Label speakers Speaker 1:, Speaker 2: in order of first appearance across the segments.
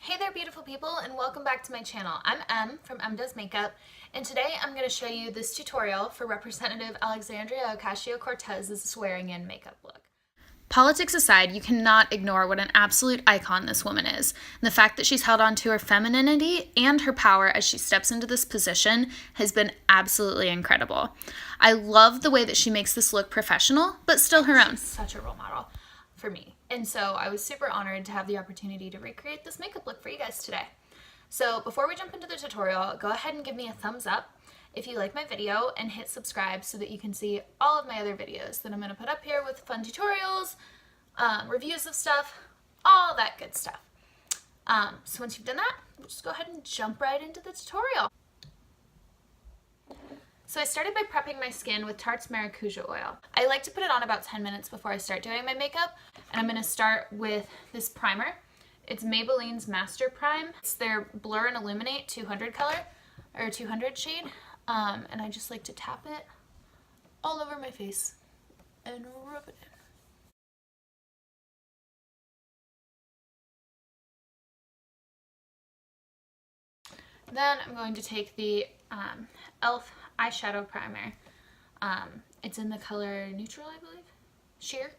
Speaker 1: Hey there beautiful people, and welcome back to my channel. I'm Em from Em Does Makeup, and today I'm going to show you this tutorial for Representative Alexandria Ocasio-Cortez's swearing-in makeup look. Politics aside, you cannot ignore what an absolute icon this woman is. And the fact that she's held on to her femininity and her power as she steps into this position has been absolutely incredible. I love the way that she makes this look professional, but still her own. She's such a role model for me. And so I was super honored to have the opportunity to recreate this makeup look for you guys today. So before we jump into the tutorial, go ahead and give me a thumbs up if you like my video and hit subscribe so that you can see all of my other videos that I'm going to put up here with fun tutorials, reviews of stuff, all that good stuff. So once you've done that, we'll just go ahead and jump right into the tutorial. So I started by prepping my skin with Tarte's Maracuja oil. I like to put it on about 10 minutes before I start doing my makeup, and I'm going to start with this primer. It's Maybelline's Master Prime. It's their Blur and Illuminate 200 color, or 200 shade, and I just like to tap it all over my face and rub it in. Then I'm going to take the e.l.f. eyeshadow primer. It's in the color Neutral, I believe, Sheer,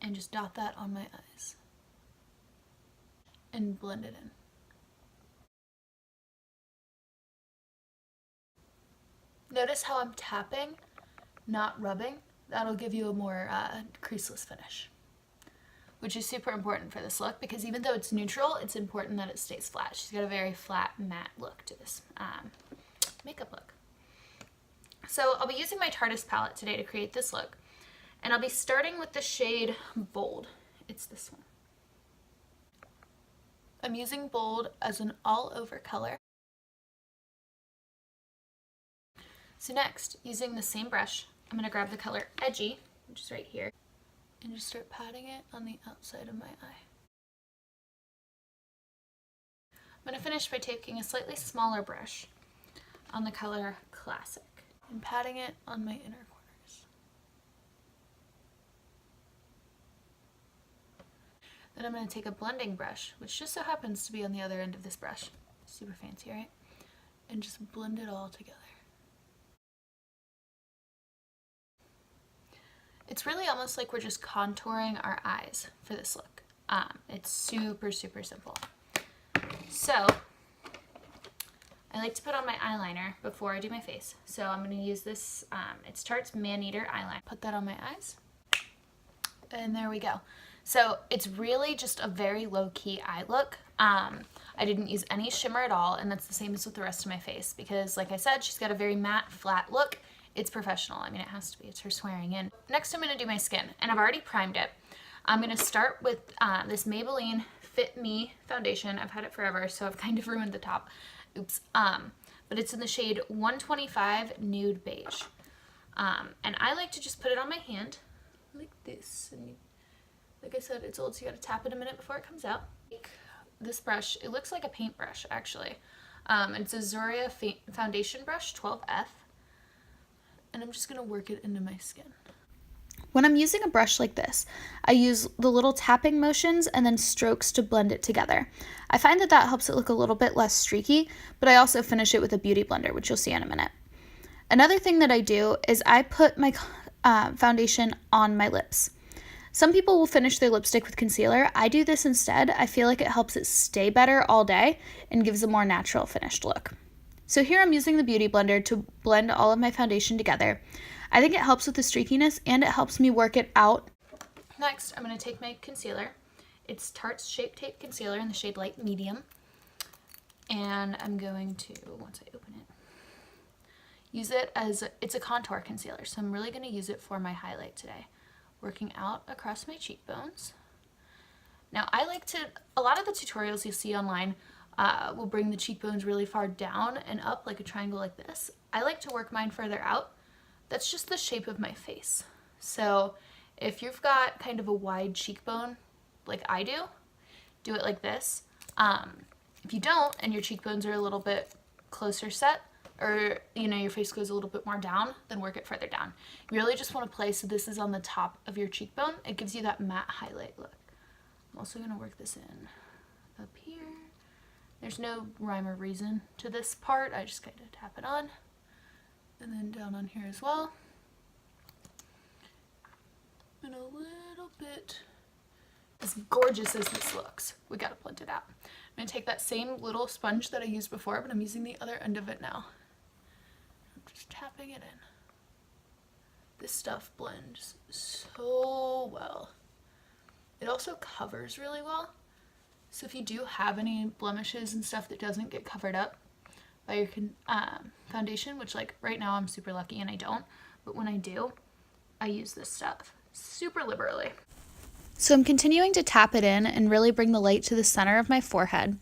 Speaker 1: and just dot that on my eyes and blend it in. Notice how I'm tapping, not rubbing. That'll give you a more creaseless finish, which is super important for this look because even though it's neutral, it's important that it stays flat. She's got a very flat, matte look to this makeup look. So I'll be using my Tarte palette today to create this look, and I'll be starting with the shade Bold. It's this one. I'm using Bold as an all-over color. So next, using the same brush, I'm going to grab the color Edgy, which is right here, and just start patting it on the outside of my eye. I'm going to finish by taking a slightly smaller brush on the color Classic and patting it on my inner corners. Then I'm going to take a blending brush, which just so happens to be on the other end of this brush. Super fancy, right? And just blend it all together. It's really almost like we're just contouring our eyes for this look. It's super, super simple. So I like to put on my eyeliner before I do my face. So I'm going to use this, it's Tarte's Man-Eater eyeliner. Put that on my eyes. And there we go. So it's really just a very low-key eye look. I didn't use any shimmer at all, and that's the same as with the rest of my face because, like I said, she's got a very matte, flat look. It's professional. I mean, it has to be. It's her swearing in. Next, I'm going to do my skin, and I've already primed it. I'm going to start with this Maybelline Fit Me foundation. I've had it forever, so I've kind of ruined the top. Oops. But it's in the shade 125 Nude Beige. And I like to just put it on my hand like this. And like I said, it's old, so you got to tap it a minute before it comes out. This brush, it looks like a paintbrush, actually. It's a Zoria foundation brush, 12F. And I'm just going to work it into my skin. When I'm using a brush like this, I use the little tapping motions and then strokes to blend it together. I find that that helps it look a little bit less streaky, but I also finish it with a beauty blender, which you'll see in a minute. Another thing that I do is I put my foundation on my lips. Some people will finish their lipstick with concealer. I do this instead. I feel like it helps it stay better all day and gives a more natural finished look. So here I'm using the beauty blender to blend all of my foundation together. I think it helps with the streakiness and it helps me work it out. Next, I'm going to take my concealer. It's Tarte's Shape Tape Concealer in the shade Light Medium. And I'm going to, once I open it, use it as, it's a contour concealer. So I'm really going to use it for my highlight today. Working out across my cheekbones. Now I like to, a lot of the tutorials you see online will bring the cheekbones really far down and up like a triangle like this. I like to work mine further out. That's just the shape of my face. So if you've got kind of a wide cheekbone like I do it like this. If you don't and your cheekbones are a little bit closer set, or you know your face goes a little bit more down, then work it further down. You really just want to place so this is on the top of your cheekbone. It gives you that matte highlight look. I'm also going to work this in up here. There's no rhyme or reason to this part. I just kind of tap it on. And then down on here as well. And a little bit. As gorgeous as this looks, we gotta blend it out. I'm gonna take that same little sponge that I used before, but I'm using the other end of it now. I'm just tapping it in. This stuff blends so well. It also covers really well. So if you do have any blemishes and stuff that doesn't get covered up by your foundation, which like right now I'm super lucky and I don't, but when I do, I use this stuff super liberally. So I'm continuing to tap it in and really bring the light to the center of my forehead.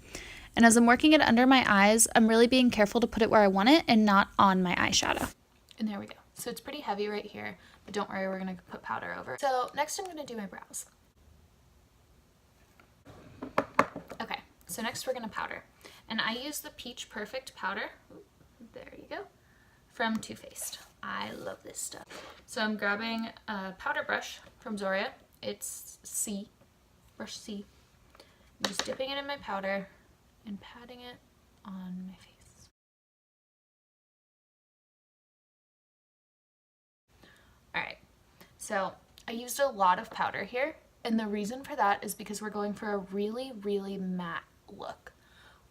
Speaker 1: And as I'm working it under my eyes, I'm really being careful to put it where I want it and not on my eyeshadow. And there we go. So it's pretty heavy right here, but don't worry, we're gonna put powder over. So next I'm gonna do my brows. Okay, so next we're gonna powder. And I use the Peach Perfect powder, there you go, from Too Faced. I love this stuff. So I'm grabbing a powder brush from Zoria. It's C, brush C. I'm just dipping it in my powder and patting it on my face. Alright, so I used a lot of powder here, and the reason for that is because we're going for a really, really matte look.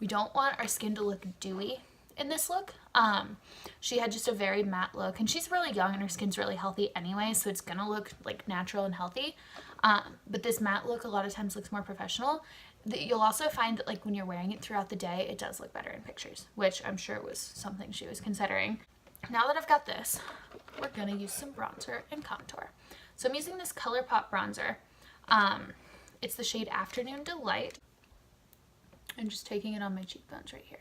Speaker 1: We don't want our skin to look dewy in this look. She had just a very matte look, and she's really young and her skin's really healthy anyway, so it's gonna look like natural and healthy. But this matte look a lot of times looks more professional. You'll also find that like when you're wearing it throughout the day, it does look better in pictures, which I'm sure was something she was considering. Now that I've got this, we're gonna use some bronzer and contour. So I'm using this ColourPop bronzer. It's the shade Afternoon Delight. I'm just taking it on my cheekbones right here.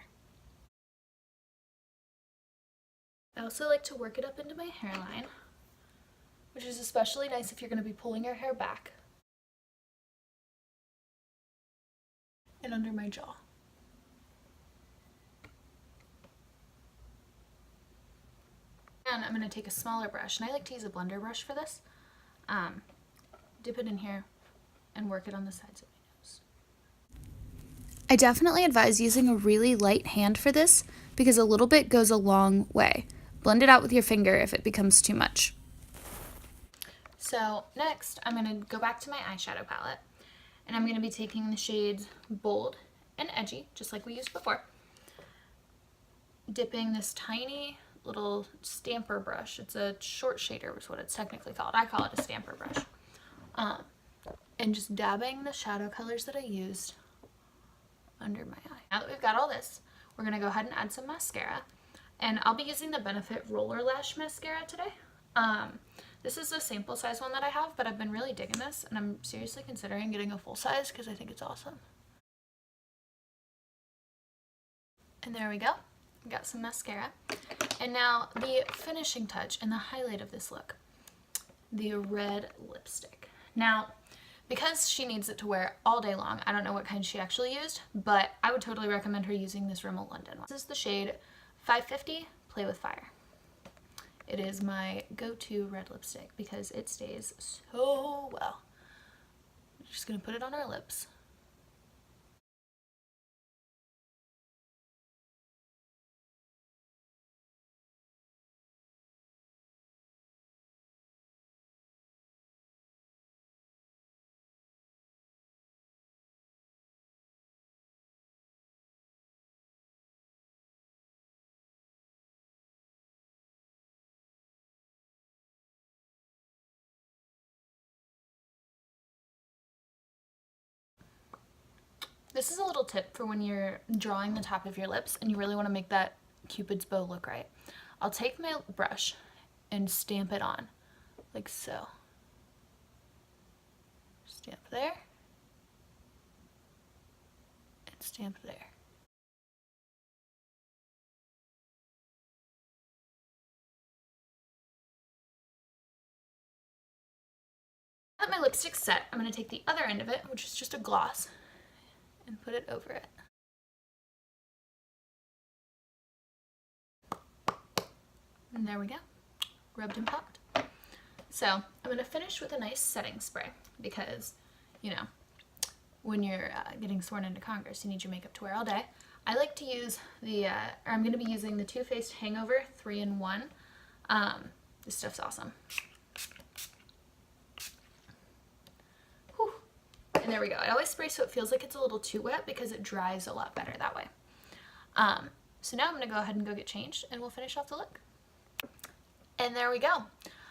Speaker 1: I also like to work it up into my hairline, which is especially nice if you're going to be pulling your hair back, and under my jaw. And I'm going to take a smaller brush, and I like to use a blender brush for this. Dip it in here and work it on the sides of my nose. I definitely advise using a really light hand for this because a little bit goes a long way. Blend it out with your finger if it becomes too much. So next, I'm going to go back to my eyeshadow palette, and I'm going to be taking the shades Bold and Edgy, just like we used before. Dipping this tiny little stamper brush. It's a short shader is what it's technically called. I call it a stamper brush. And just dabbing the shadow colors that I used under my eye. Now that we've got all this, we're going to go ahead and add some mascara. And I'll be using the Benefit Roller Lash Mascara today. This is a sample size one that I have, but I've been really digging this, and I'm seriously considering getting a full size because I think it's awesome. And there we go. We got some mascara. And now the finishing touch and the highlight of this look, the red lipstick. Now, because she needs it to wear all day long, I don't know what kind she actually used, but I would totally recommend her using this Rimmel London one. This is the shade 550 Play With Fire. It is my go-to red lipstick because it stays so well. I'm just gonna put it on our lips. This is a little tip for when you're drawing the top of your lips and you really want to make that Cupid's bow look right. I'll take my brush and stamp it on, like so. Stamp there, and stamp there. Now that my lipstick's set, I'm going to take the other end of it, which is just a gloss, and put it over it. And there we go. Rubbed and popped. So I'm going to finish with a nice setting spray because, you know, when you're getting sworn into Congress. You need your makeup to wear all day. I like to use the, I'm going to be using the Too Faced Hangover 3-in-1. This stuff's awesome. Whew. And there we go. I always spray so it feels like it's a little too wet because it dries a lot better that way. So now I'm going to go ahead and go get changed and we'll finish off the look. And there we go.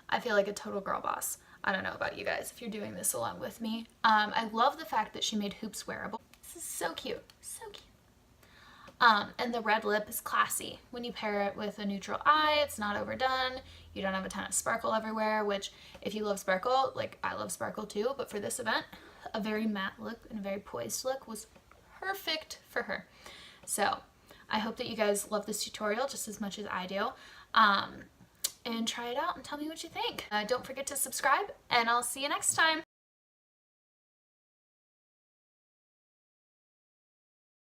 Speaker 1: I feel like a total girl boss. I don't know about you guys if you're doing this along with me. I love the fact that she made hoops wearable. This is so cute. So cute. And the red lip is classy. When you pair it with a neutral eye, it's not overdone. You don't have a ton of sparkle everywhere, which if you love sparkle, like I love sparkle too, but for this event, a very matte look and a very poised look was perfect for her. So I hope that you guys love this tutorial just as much as I do. And try it out and tell me what you think. Don't forget to subscribe, and I'll see you next time.